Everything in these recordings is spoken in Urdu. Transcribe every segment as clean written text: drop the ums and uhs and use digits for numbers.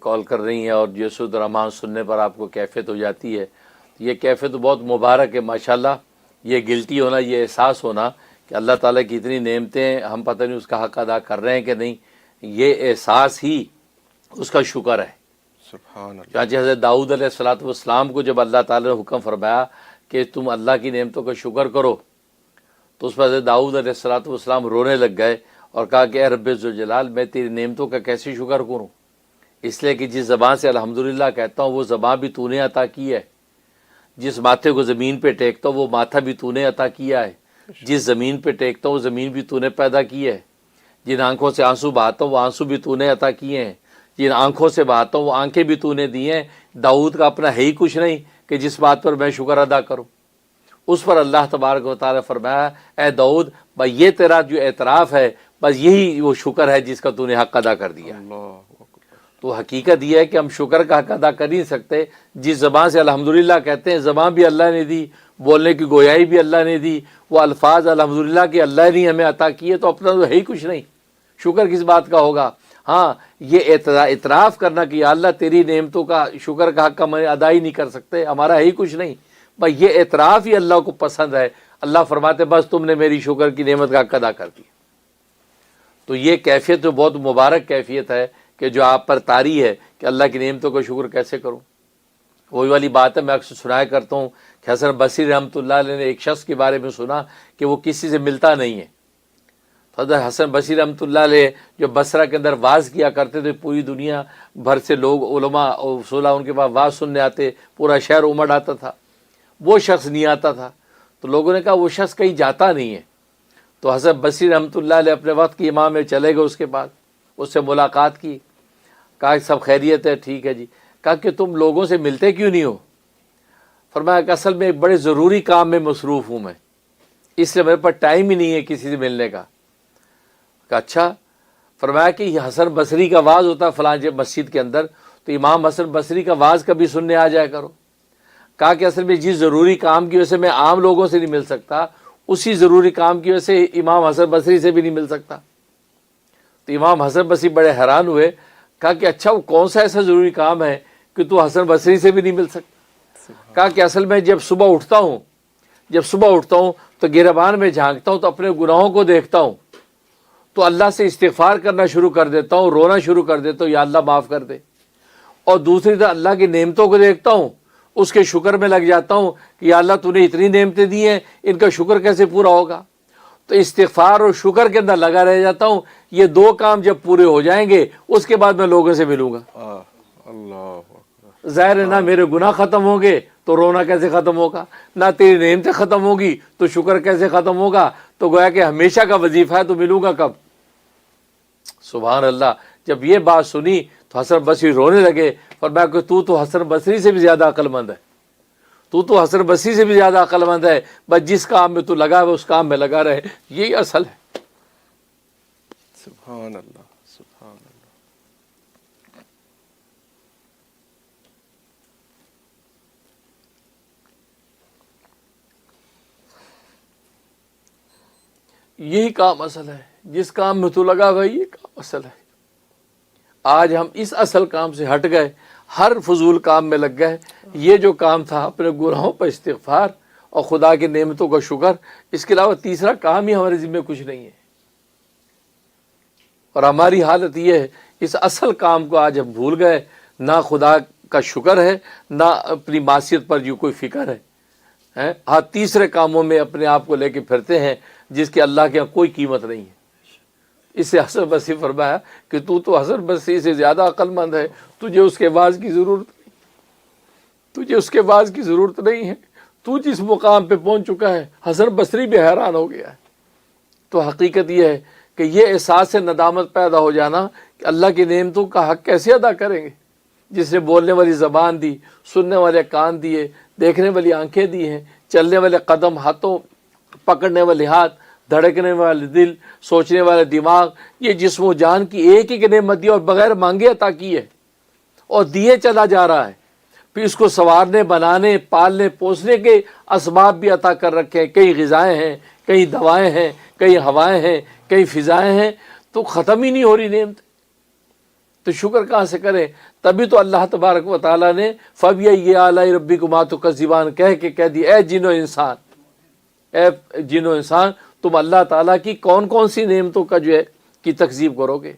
کال کر رہی ہیں اور یسود الرحمان سننے پر آپ کو کیفیت ہو جاتی ہے، یہ کیفیت تو بہت مبارک ہے ماشاءاللہ۔ یہ گلٹی ہونا، یہ احساس ہونا کہ اللہ تعالیٰ کی اتنی نعمتیں ہم پتہ نہیں اس کا حق ادا کر رہے ہیں کہ نہیں، یہ احساس ہی اس کا شکر ہے۔ سبحان اللہ۔ چانچہ حضرت داؤد علیہ السلام کو جب اللہ تعالیٰ نے حکم فرمایا کہ تم اللہ کی نعمتوں کا شکر کرو، تو اس پر حضرت داؤد علیہ السلام رونے لگ گئے اور کہا کہ اے رب ذوالجلال، میں تیری نعمتوں کا کیسے شکر کروں؟ اس لیے کہ جس زبان سے الحمدللہ کہتا ہوں وہ زبان بھی تو نے عطا کی ہے، جس ماتھے کو زمین پہ ٹیکتا ہوں وہ ماتھا بھی تو نے عطا کیا ہے، جس زمین پہ ٹیکتا ہوں وہ زمین بھی تو نے پیدا کی ہے، جن آنکھوں سے آنسو بہاتا ہوں وہ آنسو بھی تو نے عطا کیے ہیں، جن آنکھوں سے بہاتا ہوں وہ آنکھیں بھی تو نے دی ہیں۔ داؤد کا اپنا ہے ہی کچھ نہیں کہ جس بات پر میں شکر ادا کروں۔ اس پر اللہ تبارک و تعالیٰ فرمایا اے داؤد، بس یہ تیرا جو اعتراف ہے، بس یہی وہ شکر ہے جس کا تو نے حق ادا کر دیا۔ تو حقیقت یہ ہے کہ ہم شکر کا حق ادا کر نہیں سکتے۔ جس زبان سے الحمدللہ کہتے ہیں، زبان بھی اللہ نے دی، بولنے کی گویائی بھی اللہ نے دی، وہ الفاظ الحمدللہ کے اللہ نے ہمیں عطا کیے، تو اپنا تو ہے ہی کچھ نہیں، شکر کس بات کا ہوگا؟ ہاں، یہ اعتراف کرنا کہ یا اللہ تیری نعمتوں کا شکر کا حق ہم ادا ہی نہیں کر سکتے، ہمارا ہے ہی کچھ نہیں، بس یہ اعتراف ہی اللہ کو پسند ہے۔ اللہ فرماتے بس تم نے میری شکر کی نعمت کا حق ادا کر دیا۔ تو یہ کیفیت تو بہت مبارک کیفیت ہے کہ جو آپ پر طاری ہے کہ اللہ کی نعمتوں کا شکر کیسے کروں۔ وہی والی بات ہے، میں اکثر سنایا کرتا ہوں کہ حسن بصری رحمۃ اللہ علیہ نے ایک شخص کے بارے میں سنا کہ وہ کسی سے ملتا نہیں ہے۔ حضرت حسن بصری رحمۃ اللہ علیہ جو بصرہ کے اندر واز کیا کرتے تھے، پوری دنیا بھر سے لوگ علماء اور اصولا ان کے پاس واز سننے آتے، پورا شہر امڑ آتا تھا، وہ شخص نہیں آتا تھا۔ تو لوگوں نے کہا وہ شخص کہیں جاتا نہیں ہے۔ تو حضرت بصری رحمۃ اللہ علیہ اپنے وقت کی امام میں چلے گئے، اس کے بعد اس سے ملاقات کی، کہا سب خیریت ہے؟ ٹھیک ہے جی۔ کہا کہ تم لوگوں سے ملتے کیوں نہیں ہو؟ فرمایا کہ اصل میں ایک بڑے ضروری کام میں مصروف ہوں میں، اس لیے میرے پاس ٹائم ہی نہیں ہے کسی سے ملنے کا۔ کہا اچھا۔ فرمایا کہ یہ حسن بصری کا واز ہوتا ہے فلاں مسجد کے اندر، تو امام حسن بصری کا واز کبھی سننے آ جایا کرو۔ کہا کہ اصل میں جس ضروری کام کی وجہ سے میں عام لوگوں سے نہیں مل سکتا، اسی ضروری کام کی وجہ سے امام حسن بصری سے بھی نہیں مل سکتا۔ تو امام حسن بصری بڑے حیران ہوئے، کہا کہ اچھا وہ کون سا ایسا ضروری کام ہے کہ تو حسن بصری سے بھی نہیں مل سکتا؟ کہا کہ اصل میں جب صبح اٹھتا ہوں تو گریبان میں جھانکتا ہوں تو اپنے گناہوں کو دیکھتا ہوں، تو اللہ سے استغفار کرنا شروع کر دیتا ہوں، رونا شروع کر دیتا ہوں یا اللہ معاف کر دے، اور دوسری طرف اللہ کی نعمتوں کو دیکھتا ہوں، اس کے شکر میں لگ جاتا ہوں کہ یا اللہ تو نے اتنی نعمتیں دی ہیں، ان کا شکر کیسے پورا ہوگا؟ تو استغفار اور شکر کے اندر لگا رہ جاتا ہوں۔ یہ دو کام جب پورے ہو جائیں گے اس کے بعد میں لوگوں سے ملوں گا۔ اللہ ظاہر ہے نہ میرے گناہ ختم ہوں گے تو رونا کیسے ختم ہوگا، نہ تیری نعمتیں ختم ہوگی تو شکر کیسے ختم ہوگا؟ تو گویا کہ ہمیشہ کا وظیفہ ہے، تو ملوں گا کب؟ سبحان اللہ۔ جب یہ بات سنی تو حسن بصری رونے لگے، فرمایا کہ تو حسن بصری سے بھی زیادہ عقل مند ہے، تو حسن بصری سے بھی زیادہ عقل مند ہے، بس جس کام میں تو لگا ہے اس کام میں لگا رہے، یہی اصل ہے۔ سبحان اللہ، سبحان اللہ۔ یہی کام اصل ہے، جس کام میں تو لگا ہوا یہ کام اصل ہے۔ آج ہم اس اصل کام سے ہٹ گئے، ہر فضول کام میں لگ گئے۔ یہ جو کام تھا اپنے گناہوں پر استغفار اور خدا کی نعمتوں کا شکر، اس کے علاوہ تیسرا کام ہی ہمارے ذمہ کچھ نہیں ہے۔ اور ہماری حالت یہ ہے، اس اصل کام کو آج ہم بھول گئے، نہ خدا کا شکر ہے، نہ اپنی معصیت پر جو کوئی فکر ہے۔ ہاں، تیسرے کاموں میں اپنے آپ کو لے کے پھرتے ہیں جس کی اللہ کے یہاں کوئی قیمت نہیں ہے۔ اس سے حسن بصری فرمایا کہ تو حسن بصری سے زیادہ عقل مند ہے، تجھے اس کے واعظ کی ضرورت نہیں، تجھے اس کے واعظ کی ضرورت نہیں ہے، تو جس مقام پہ پہنچ چکا ہے۔ حسن بصری بھی حیران ہو گیا ہے۔ تو حقیقت یہ ہے کہ یہ احساس سے ندامت پیدا ہو جانا کہ اللہ کی نعمتوں کا حق کیسے ادا کریں گے، جس نے بولنے والی زبان دی، سننے والے کان دیے، دیکھنے والی آنکھیں دی ہیں، چلنے والے قدم، ہاتھوں پکڑنے والے ہاتھ، دھڑکنے والے دل، سوچنے والے دماغ، یہ جسم و جان کی ایک ایک نعمت دی اور بغیر مانگے عطا کی ہے اور دیے چلا جا رہا ہے۔ پھر اس کو سنوارنے، بنانے، پالنے، پوسنے کے اسباب بھی عطا کر رکھے ہیں، کئی غذائیں ہیں، کئی دوائیں ہیں، کئی ہوائیں ہیں، کئی فضائیں ہیں، تو ختم ہی نہیں ہو رہی نعمت۔ تو شکر کہاں سے کریں؟ تبھی تو اللہ تبارک و تعالیٰ نے فَبِأَيِّ آلَاءِ رَبِّكُمَا تُكَذِّبَانِ کہہ دی اے جن و انسان، اے جن و انسان، تم اللہ تعالیٰ کی کون کون سی نعمتوں کا جو ہے کی تکذیب کرو گے،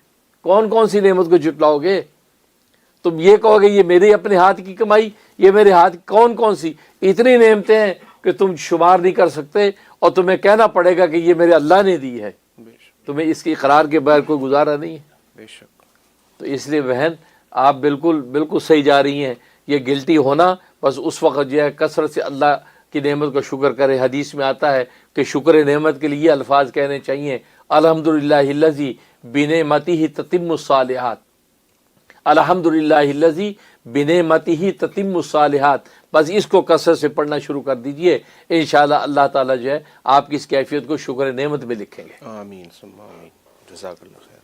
کون کون سی نعمت کو جھٹلاؤ گے؟ تم یہ کہو گے یہ میرے اپنے ہاتھ کی کمائی، یہ میرے ہاتھ کون کون سی اتنی نعمتیں ہیں کہ تم شمار نہیں کر سکتے، اور تمہیں کہنا پڑے گا کہ یہ میرے اللہ نے دی ہے، بے شک تمہیں اس کی اقرار کے بغیر کوئی گزارا نہیں ہے۔ بے شک تو اس لیے بہن آپ بالکل صحیح جا رہی ہیں، یہ گلٹی ہونا بس اس وقت جو ہے کثرت سے اللہ کی نعمت کا شکر کرے۔ حدیث میں آتا ہے کہ شکر نعمت کے لیے الفاظ کہنے چاہیے، الحمدللہ الذی بنعمتہ تتم الصالحات، الحمدللہ الذی بنعمتہ تتم الصالحات، بس اس کو کثرت سے پڑھنا شروع کر دیجئے، انشاءاللہ اللہ تعالیٰ جو ہے آپ کی اس کیفیت کو شکر نعمت میں لکھیں گے۔ آمین ثم آمین، جزاک اللہ خیر۔